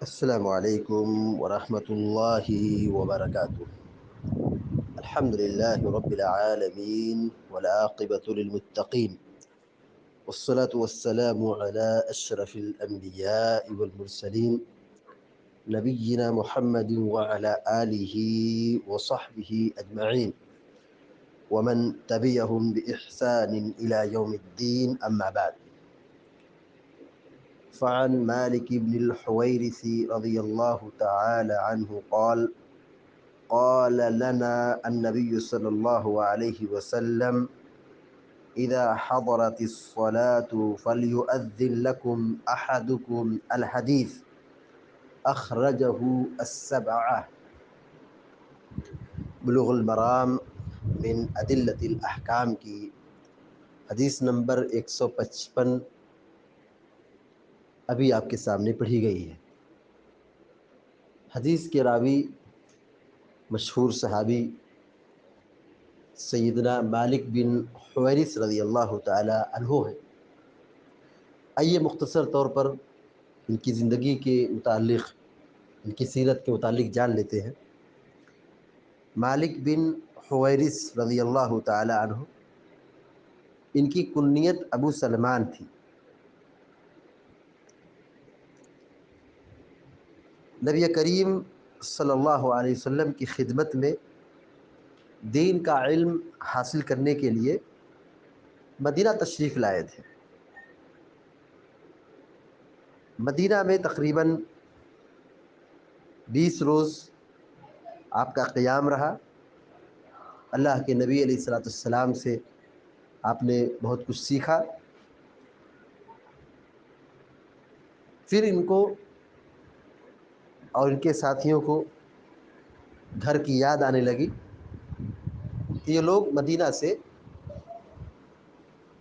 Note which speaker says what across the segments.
Speaker 1: السلام عليكم ورحمة الله وبركاته. الحمد لله رب العالمين والعاقبة للمتقين، والصلاة والسلام على أشرف الأنبياء والمرسلين نبينا محمد وعلى آله وصحبه أجمعين ومن تبعهم بإحسان إلى يوم الدين، أما بعد. فعن مالك بن الحويرث رضي الله تعالى عنه قال لنا النبي صلى الله عليه وسلم إذا حضرت الصلاة فليؤذن لكم أحدكم الحديث، أخرجه السبعة. بلوغ المرام من أدلة الأحکام کی حدیث نمبر 155 ابھی آپ کے سامنے پڑھی گئی ہے۔ حدیث کے راوی مشہور صحابی سیدنا مالک بن حویرث رضی اللہ تعالی عنہ ہیں۔ آئیے مختصر طور پر ان کی زندگی کے متعلق، ان کی سیرت کے متعلق جان لیتے ہیں۔ مالک بن حویرث رضی اللہ تعالی عنہ، ان کی کنیت ابو سلمان تھی۔ نبی کریم صلی اللہ علیہ وسلم کی خدمت میں دین کا علم حاصل کرنے کے لیے مدینہ تشریف لائے تھے۔ مدینہ میں تقریباً 20 روز آپ کا قیام رہا۔ اللہ کے نبی علیہ السلام سے آپ نے بہت کچھ سیکھا۔ پھر ان کو اور ان کے ساتھیوں کو گھر کی یاد آنے لگی کہ یہ لوگ مدینہ سے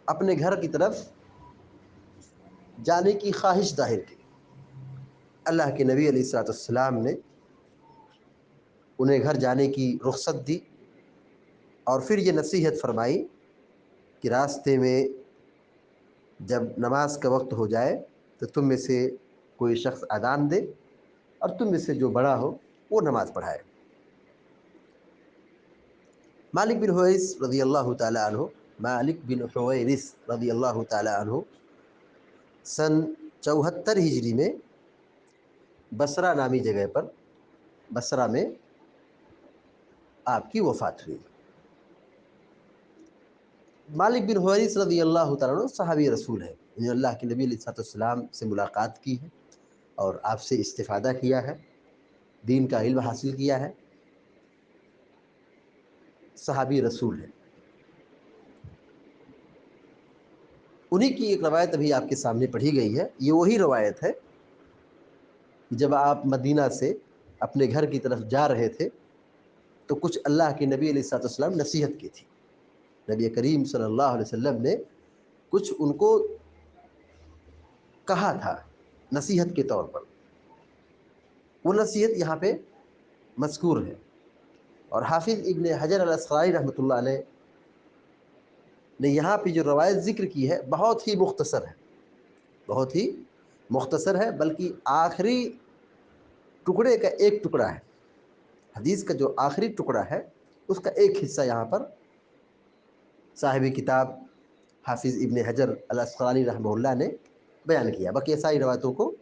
Speaker 1: اپنے گھر کی طرف جانے کی خواہش ظاہر کی۔ اللہ کے نبی علیہ السلام نے انہیں گھر جانے کی رخصت دی اور پھر یہ نصیحت فرمائی کہ راستے میں جب نماز کا وقت ہو جائے تو تم میں سے کوئی شخص اذان دے اور تم میں سے جو بڑا ہو وہ نماز پڑھائے۔ مالک بن حویرث رضی اللہ تعالی عنہ، مالک بن حویرث رضی اللہ تعالی عنہ سن 74 ہجری میں بصرہ نامی جگہ پر، بصرہ میں آپ کی وفات ہوئی۔ مالک بن حویرث رضی اللہ تعالیٰ عنہ صحابی رسول ہے، انہوں نے اللہ کے نبی علیہ السلام سے ملاقات کی ہے اور آپ سے استفادہ کیا ہے، دین کا علم حاصل کیا ہے، صحابی رسول ہے۔ انہی کی ایک روایت ابھی آپ کے سامنے پڑھی گئی ہے۔ یہ وہی روایت ہے کہ جب آپ مدینہ سے اپنے گھر کی طرف جا رہے تھے تو کچھ اللہ کے نبی علیہ السلام نصیحت کی تھی۔ نبی کریم صلی اللہ علیہ وسلم نے کچھ ان کو کہا تھا نصیحت کے طور پر، وہ نصیحت یہاں پہ مذکور ہے۔ اور حافظ ابن حجر الاسقلانی رحمۃ اللہ علیہ نے یہاں پہ جو روایت ذکر کی ہے بہت ہی مختصر ہے، بہت ہی مختصر ہے، بلکہ آخری ٹکڑے کا ایک ٹکڑا ہے۔ حدیث کا جو آخری ٹکڑا ہے اس کا ایک حصہ یہاں پر صاحب کتاب حافظ ابن حجر الاسقلانی رحمہ اللہ نے بیان کیا، باقی ساری روایتوں کو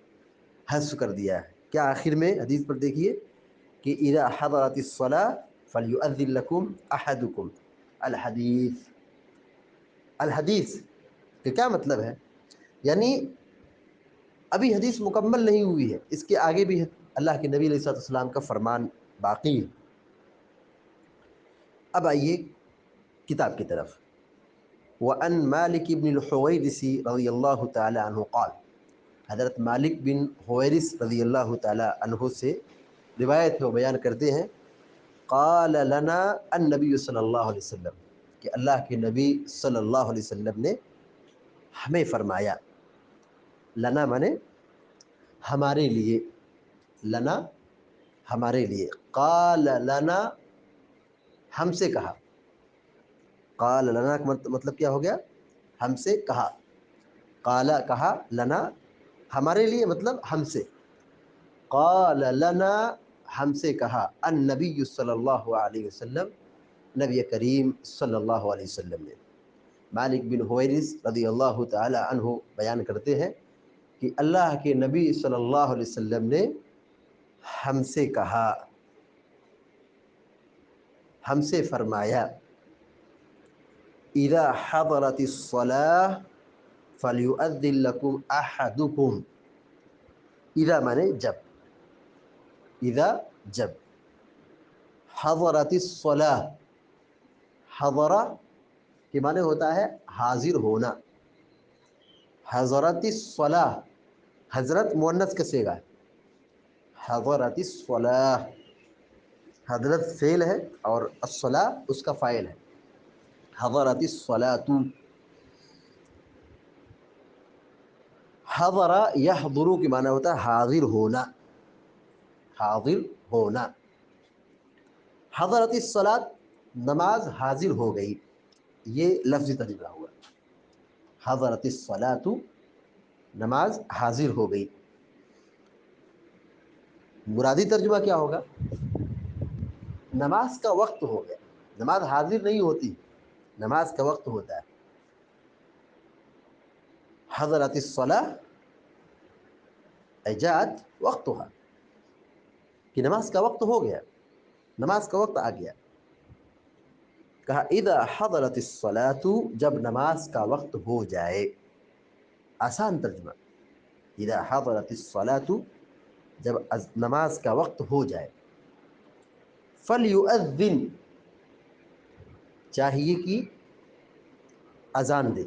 Speaker 1: حذف کر دیا ہے۔ کیا آخر میں حدیث پر دیکھیے کہ اذا حضرت الصلاۃ فلیؤذن لکم احدکم الحدیث۔ الحدیث کہ کیا مطلب ہے؟ یعنی ابھی حدیث مکمل نہیں ہوئی ہے، اس کے آگے بھی اللہ کے نبی علیہ السلام کا فرمان باقی ہے۔ اب آئیے کتاب کی طرف۔ وَأَنْ مَالِكِ بْنِ الْحُوَيْرِثِ رضی اللہ تعالی عنہ قال، حضرت مالک بن حویرث رضی اللہ تعالی عنہ سے روایت ہے، وہ بیان کرتے ہیں قال لنا النبی صلی اللہ علیہ وسلم، کہ اللہ کے نبی صلی اللہ علیہ وسلم نے ہمیں فرمایا۔ لنا مانے ہمارے لیے، لنا ہمارے لیے، قال لنا ہم سے کہا، قال لنا کا مطلب کیا ہو گیا؟ ہم سے کہا، قال کہا، لنا ہمارے لیے مطلب ہم سے، قال لنا ہم سے کہا النبی صلی اللہ علیہ وسلم نبی کریم صلی اللہ علیہ وسلم نے. مالک بن حویرث رضی اللہ تعالی عنہ بیان کرتے ہیں کہ اللہ کے نبی صلی اللہ علیہ وسلم نے ہم سے کہا، ہم سے فرمایا اذا حضرت الصلاة فلیؤذن لکم احدکم. اذا مانے جب، اذا جب، حضرت الصلاة، حضرہ کے معنی ہوتا ہے حاضر ہونا. حضرت الصلاة، حضرت مؤنث کا صیغہ ہے، حضرت الصلاة، حضرت فعل ہے اور الصلاة اس کا فاعل ہے. حضرت الصلاة، حضر یحضر کے معنی ہوتا ہے حاضر ہونا، حاضر ہونا. حضرت الصلاة نماز حاضر ہو گئی، یہ لفظی ترجمہ ہوا. حضرت الصلاة نماز حاضر ہو گئی. مرادی ترجمہ کیا ہوگا؟ نماز کا وقت ہو گیا. نماز حاضر نہیں ہوتی، نماز کا وقت ہوتا ہے. حضرت الصلاة ایجاد وقتها، کہ نماز کا وقت ہو گیا، نماز کا وقت آ گیا. کہا اذا حضرت الصلاة، جب نماز کا وقت ہو جائے. آسان ترجمہ، اذا حضرت الصلاة، جب نماز کا وقت ہو جائے. فلیؤذن، چاہیے کہ اذان دے.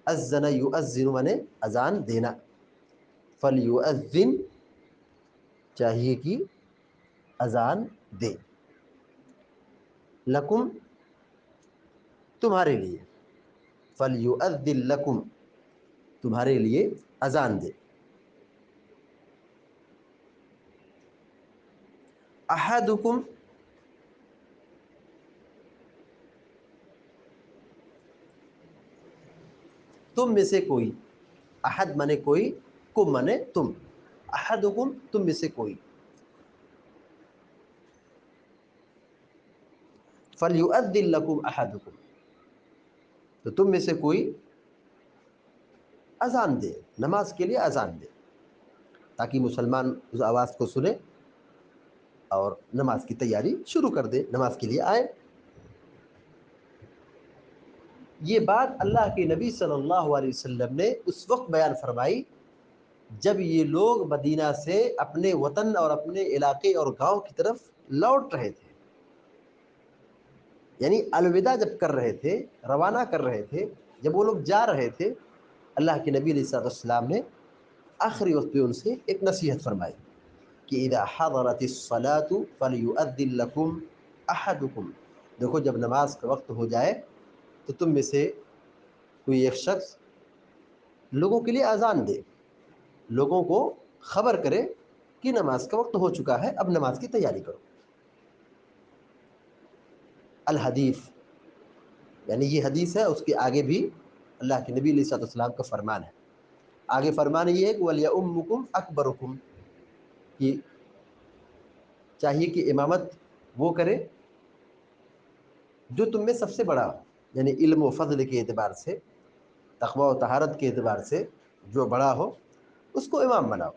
Speaker 1: اذن یؤذن مانے اذان دینا. فلیؤذن چاہیے کہ اذان دے. لکم تمہارے لیے، فلیؤذن لکم تمہارے لیے اذان دے. احدکم تم میں سے کوئی، احد مانے کوئی، کم مانے تم. احدکم تم میں سے کوئی. فلیؤذن لکم احدکم تو تم میں سے کوئی اذان دے، نماز کے لیے اذان دے، تاکہ مسلمان اس آواز کو سنے اور نماز کی تیاری شروع کر دے، نماز کے لیے آئے. یہ بات اللہ کے نبی صلی اللہ علیہ وسلم نے اس وقت بیان فرمائی جب یہ لوگ مدینہ سے اپنے وطن اور اپنے علاقے اور گاؤں کی طرف لوٹ رہے تھے. یعنی الوداع جب کر رہے تھے، روانہ کر رہے تھے، جب وہ لوگ جا رہے تھے، اللہ کے نبی علیہ الصلوۃ والسلام نے آخری وقت پہ ان سے ایک نصیحت فرمائی کہ اذا حضرت الصلاة فلیؤذن لکم احدکم. دیکھو جب نماز کا وقت ہو جائے تو تم میں سے کوئی ایک شخص لوگوں کے لیے اذان دے، لوگوں کو خبر کرے کہ نماز کا وقت ہو چکا ہے، اب نماز کی تیاری کرو. الحدیث یعنی یہ حدیث ہے، اس کے آگے بھی اللہ کے نبی علیہ الصلوۃ والسلام کا فرمان ہے. آگے فرمان یہ ہے کہ وَلْيَؤُمُّكُمْ أَكْبَرُكُمْ، کہ چاہیے کہ امامت وہ کرے جو تم میں سب سے بڑا ہو. یعنی علم و فضل کے اعتبار سے، تقوی و طہارت کے اعتبار سے جو بڑا ہو اس کو امام بناؤ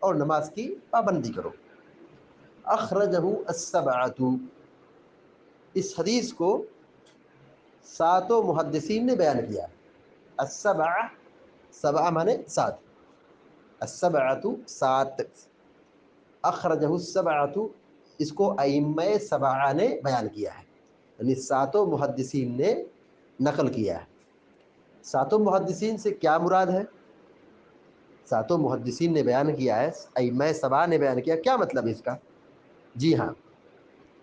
Speaker 1: اور نماز کی پابندی کرو. اخرجہ السبعۃ، اس حدیث کو ساتوں محدثین نے بیان کیا. السبعہ، سبعہ مانے سات، السبعۃ سات. اخرجہ السبعۃ، اس کو ائمہ سبعہ نے بیان کیا ہے، یعنی ساتوں محدثین نے نقل کیا ہے. ساتوں محدثین سے کیا مراد ہے؟ ساتوں محدثین نے بیان کیا ہے، ائمہ سبعہ نے بیان کیا، کیا مطلب ہے اس کا؟ جی ہاں،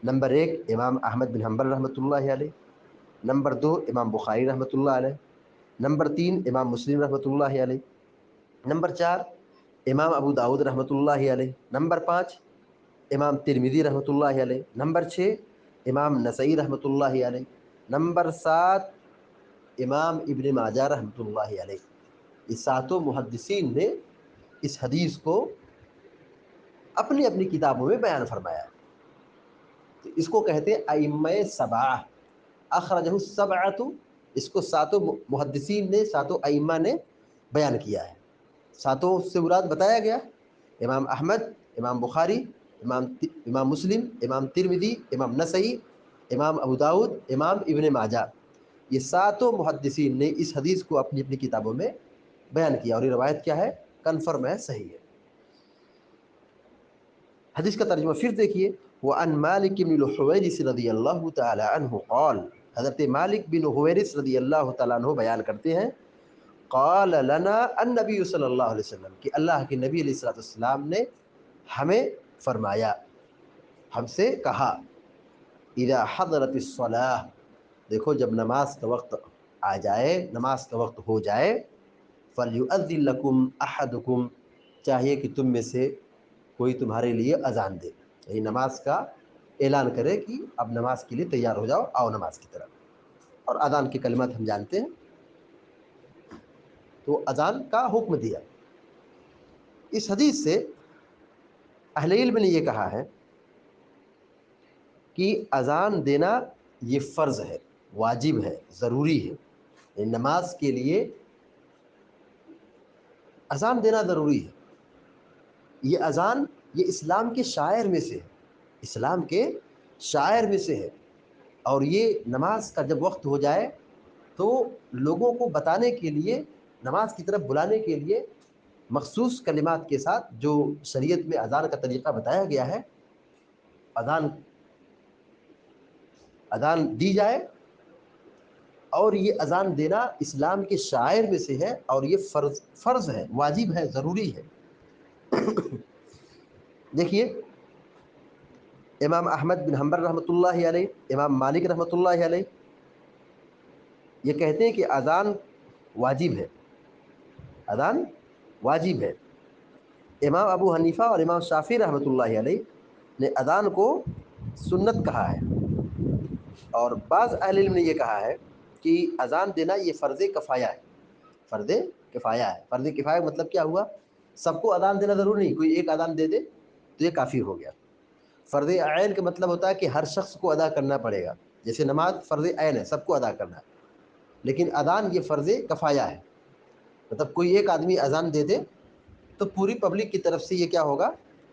Speaker 1: نمبر 1 امام احمد بن حنبل رحمۃ اللہ علیہ، نمبر 2 امام بخاری رحمۃ اللہ علیہ، نمبر 3 امام مسلم رحمۃ اللہ علیہ، نمبر 4 امام ابو داؤد رحمۃ اللہ علیہ، نمبر 5 امام ترمذی رحمۃ اللہ علیہ، نمبر 6 امام نسائی رحمۃ اللہ علیہ، نمبر 7 امام ابن ماجہ رحمۃ اللہ علیہ. یہ ساتوں محدثین نے اس حدیث کو اپنی اپنی کتابوں میں بیان فرمایا ہے. تو اس کو کہتے ہیں ائمہ سبعہ، اخرجہ السبعۃ، اس کو ساتوں محدثین نے، ساتوں ائمہ نے بیان کیا ہے. ساتوں سے مراد بتایا گیا، امام احمد، امام بخاری، امام مسلم، امام ترمذی، امام نسائی، امام ابو داؤد، امام ابن ماجہ، یہ ساتوں محدثین نے اس حدیث کو اپنی اپنی کتابوں میں بیان کیا، اور یہ روایت کیا ہے؟ کنفرم ہے، صحیح ہے. حدیث کا ترجمہ پھر دیکھیے، وعن مالک بن الحویرث رضی اللہ تعالی عنہ قال، حضرت مالک بن حویرث رضی اللہ تعالیٰ عنہ بیان کرتے ہیں، قال لنا النبی صلی اللہ علیہ وسلم، کہ اللہ کے نبی علیہ السلام نے ہمیں فرمایا، ہم سے کہا، اذا حضرت الصلاۃ، دیکھو جب نماز کا وقت آ جائے، نماز کا وقت ہو جائے، فلیؤذن لکم احدکم، چاہیے کہ تم میں سے کوئی تمہارے لیے اذان دے، یعنی نماز کا اعلان کرے کہ اب نماز کے لیے تیار ہو جاؤ، آؤ نماز کی طرف. اور اذان کے کلمات ہم جانتے ہیں، تو اذان کا حکم دیا. اس حدیث سے اہل علم نے یہ کہا ہے کہ اذان دینا یہ فرض ہے، واجب ہے، ضروری ہے. یعنی نماز کے لیے اذان دینا ضروری ہے. یہ اذان، یہ اسلام کے شاعر میں سے ہے، اسلام کے شاعر میں سے ہے. اور یہ نماز کا جب وقت ہو جائے تو لوگوں کو بتانے کے لیے، نماز کی طرف بلانے کے لیے مخصوص کلمات کے ساتھ جو شریعت میں اذان کا طریقہ بتایا گیا ہے، اذان دی جائے. اور یہ اذان دینا اسلام کے شاعر میں سے ہے، اور یہ فرض ہے، واجب ہے، ضروری ہے. دیکھیے امام احمد بن حنبل رحمۃ اللہ علیہ، امام مالک رحمۃ اللہ علیہ یہ کہتے ہیں کہ اذان واجب ہے، اذان واجب ہے. امام ابو حنیفہ اور امام شافعی رحمۃ اللہ علیہ نے اذان کو سنت کہا ہے. اور بعض اہل علم نے یہ کہا ہے کہ اذان دینا یہ فرض کفایہ ہے. فرض کفایہ ہے. فرض کفایہ مطلب کیا ہوا؟ سب کو اذان دینا ضروری نہیں، کوئی ایک اذان دے دے تو یہ کافی ہو گیا. فرض عین کا مطلب ہوتا ہے کہ ہر شخص کو ادا کرنا پڑے گا، جیسے نماز فرض عین ہے، سب کو ادا کرنا ہے. لیکن اذان یہ فرض کفایہ ہے، مطلب کوئی ایک آدمی اذان دے دے تو پوری پبلک کی طرف سے یہ کیا ہوگا؟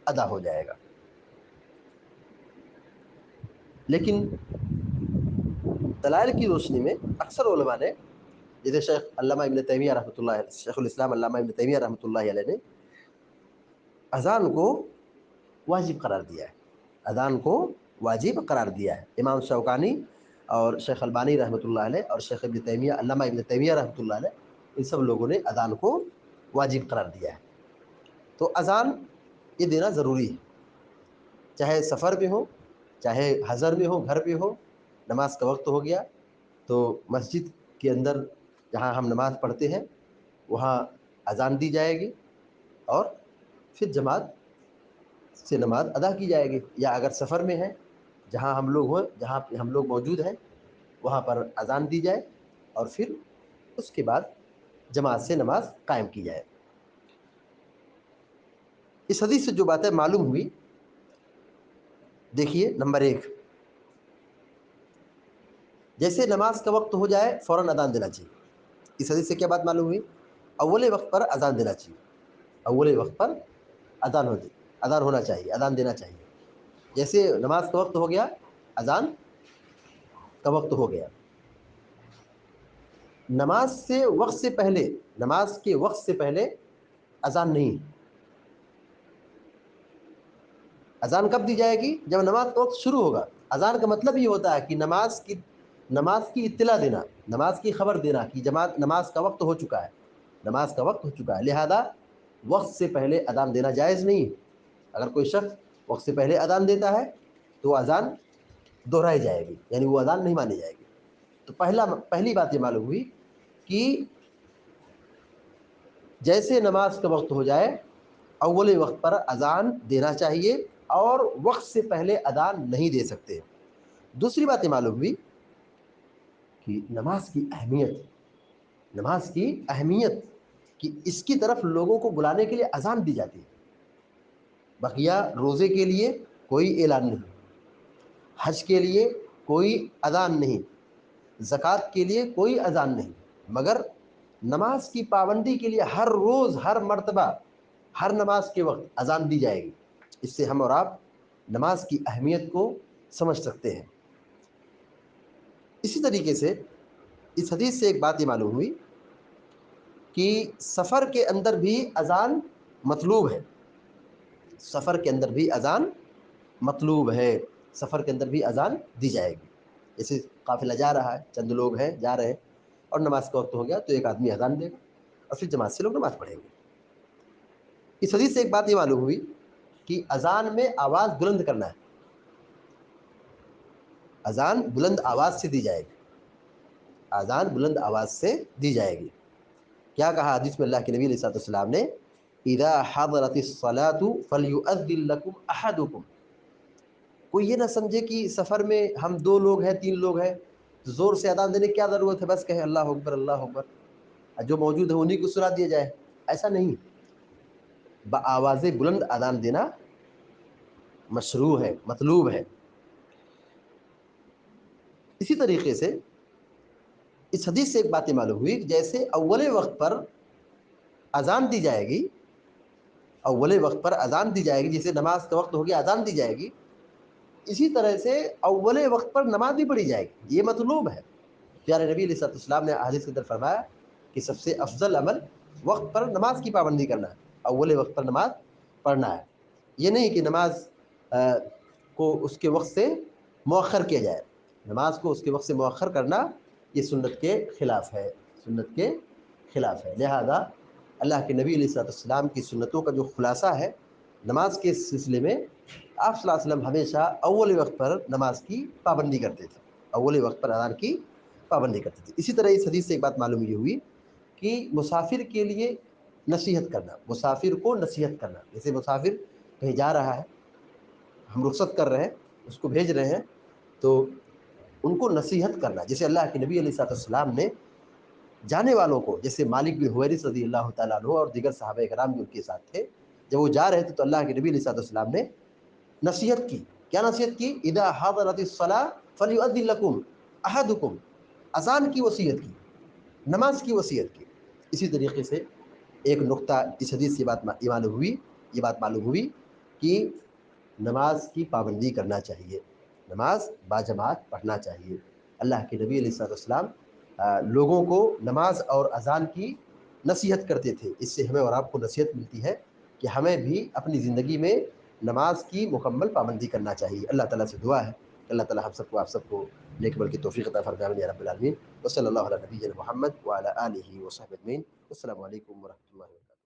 Speaker 1: ادا ہو جائے گا. لیکن دلائل کی روشنی میں اکثر علماء نے، جیسے شیخ علامہ ابن تیمیہ رحمۃ اللہ علیہ، شیخ الاسلام علامہ ابن تیمیہ رحمۃ اللہ علیہ نے اذان کو واجب قرار دیا ہے، اذان کو واجب قرار دیا ہے. امام شوکانی اور شیخ البانی رحمۃ اللہ علیہ اور شیخ ابن تیمیہ، علامہ ابن تیمیہ رحمۃ اللہ علیہ، ان سب لوگوں نے اذان کو واجب قرار دیا ہے. تو اذان یہ دینا ضروری ہے، چاہے سفر میں ہو، چاہے حضر میں ہو، گھر پہ ہو. نماز کا وقت ہو گیا تو مسجد کے اندر جہاں ہم نماز پڑھتے ہیں وہاں اذان دی جائے گی، اور پھر جماعت سے نماز ادا کی جائے گی. یا اگر سفر میں ہے، جہاں ہم لوگ ہوں، جہاں پہ ہم لوگ موجود ہیں، وہاں پر اذان دی جائے، اور پھر اس کے بعد جماعت سے نماز قائم کی جائے. اس حدیث سے جو باتیں معلوم ہوئی، دیکھیے نمبر 1، جیسے نماز کا وقت ہو جائے فوراً اذان دینا چاہیے. اس حدیث سے کیا بات معلوم ہوئی؟ اول وقت پر اذان دینا چاہیے، اول وقت پر اذان ہونا چاہیے، اذان دینا چاہیے. جیسے نماز کا وقت ہو گیا، اذان کا وقت ہو گیا. نماز سے وقت سے پہلے، نماز کے وقت سے پہلے اذان نہیں. اذان کب دی جائے گی؟ جب نماز کا وقت شروع ہوگا. اذان کا مطلب یہ ہوتا ہے کہ نماز کی اطلاع دینا، نماز کی خبر دینا کہ جماعت نماز کا وقت ہو چکا ہے، نماز کا وقت ہو چکا ہے. لہذا وقت سے پہلے اذان دینا جائز نہیں. اگر کوئی شخص وقت سے پہلے اذان دیتا ہے تو اذان دہرائی جائے گی، یعنی وہ اذان نہیں مانی جائے گی. تو پہلی بات یہ معلوم ہوئی کہ جیسے نماز کا وقت ہو جائے اول وقت پر اذان دینا چاہیے، اور وقت سے پہلے اذان نہیں دے سکتے. دوسری بات یہ معلوم ہوئی کہ نماز کی اہمیت، نماز کی اہمیت کہ اس کی طرف لوگوں کو بلانے کے لیے اذان دی جاتی ہے. بقیہ روزے کے لیے کوئی اعلان نہیں، حج کے لیے کوئی اذان نہیں، زکوٰۃ کے لیے کوئی اذان نہیں، مگر نماز کی پابندی کے لیے ہر روز ہر مرتبہ ہر نماز کے وقت اذان دی جائے گی. اس سے ہم اور آپ نماز کی اہمیت کو سمجھ سکتے ہیں. اسی طریقے سے اس حدیث سے ایک بات یہ معلوم ہوئی کہ سفر کے اندر بھی اذان مطلوب ہے. سفر کے اندر بھی اذان مطلوب ہے، سفر کے اندر بھی اذان دی جائے گی. جیسے قافلہ جا رہا ہے، چند لوگ ہیں جا رہے ہیں اور نماز کا وقت ہو گیا تو ایک آدمی اذان دے گا اور پھر جماعت سے لوگ نماز پڑھیں گے. اس حدیث سے ایک بات یہ معلوم ہوئی کہ اذان میں آواز بلند کرنا ہے. اذان بلند آواز سے دی جائے گی، اذان بلند آواز سے دی جائے گی. کیا کہا حدیث میں اللہ کے نبی علیہ الصلوۃ والسلام نے؟ اذا حضرت الصلاۃ فلیؤذن لکم احدکم. کوئی یہ نہ سمجھے کہ سفر میں ہم 2 لوگ ہیں 3 لوگ ہیں تو زور سے اذان دینے کی کیا ضرورت ہے، بس کہیں اللہ اکبر اللہ اکبر، جو موجود ہے انہیں کو سنا دیا جائے. ایسا نہیں، بآواز بلند اذان دینا مشروع ہے، مطلوب ہے. اسی طریقے سے اس حدیث سے ایک بات یہ معلوم ہوئی کہ جیسے اول وقت پر اذان دی جائے گی، اول وقت پر اذان دی جائے گی، جیسے نماز کا وقت ہو گیا اذان دی جائے گی، اسی طرح سے اول وقت پر نماز بھی پڑھی جائے گی. یہ مطلوب ہے. پیارے نبی علیہ الصلوۃ والسلام نے حدیث کے اندر فرمایا کہ سب سے افضل عمل وقت پر نماز کی پابندی کرنا ہے، اول وقت پر نماز پڑھنا ہے. یہ نہیں کہ نماز کو اس کے وقت سے مؤخر کیا جائے. نماز کو اس کے وقت سے مؤخر کرنا یہ سنت کے خلاف ہے، سنت کے خلاف ہے. لہذا اللہ کے نبی علیہ الصلوۃ والسلام کی سنتوں کا جو خلاصہ ہے نماز کے سلسلے میں، آپ صلی اللہ علیہ وسلم ہمیشہ اول وقت پر نماز کی پابندی کرتے تھے، اول وقت پر اذان کی پابندی کرتے تھے. اسی طرح اس حدیث سے ایک بات معلوم یہ ہوئی کہ مسافر کے لیے نصیحت کرنا، مسافر کو نصیحت کرنا. جیسے مسافر کہیں جا رہا ہے، ہم رخصت کر رہے ہیں، اس کو بھیج رہے ہیں، تو ان کو نصیحت کرنا. جیسے اللہ کے نبی علیہ الصلوۃ والسلام نے جانے والوں کو، جیسے مالک بن حویرث رضی اللہ تعالیٰ عنہ اور دیگر صحابہ کرام بھی ان کے ساتھ تھے، جب وہ جا رہے تھے تو اللہ کے نبی علیہ الصلوۃ والسلام نے نصیحت کی. کیا نصیحت کی؟ اذا حضرت الصلاۃ فلیؤذن لکم احدکم. اذان کی وصیت کی، نماز کی وصیت کی. اسی طریقے سے ایک نقطہ اس حدیث سے یہ بات معلوم ہوئی کہ نماز کی پابندی کرنا چاہیے، نماز باجماعت پڑھنا چاہیے. اللہ کے نبی علیہ الصلوۃ والسلام لوگوں کو نماز اور اذان کی نصیحت کرتے تھے. اس سے ہمیں اور آپ کو نصیحت ملتی ہے کہ ہمیں بھی اپنی زندگی میں نماز کی مکمل پابندی کرنا چاہیے. اللہ تعالیٰ سے دعا ہے کہ اللہ تعالیٰ ہم سب کو آپ سب کو نیک عمل کی توفیق عطا فرمائے یا رب العالمین. وصلی اللہ علی نبینا محمد وعلی آلہ وصحبہ اجمعین. السلام علیکم ورحمۃ اللہ وبرکاتہ.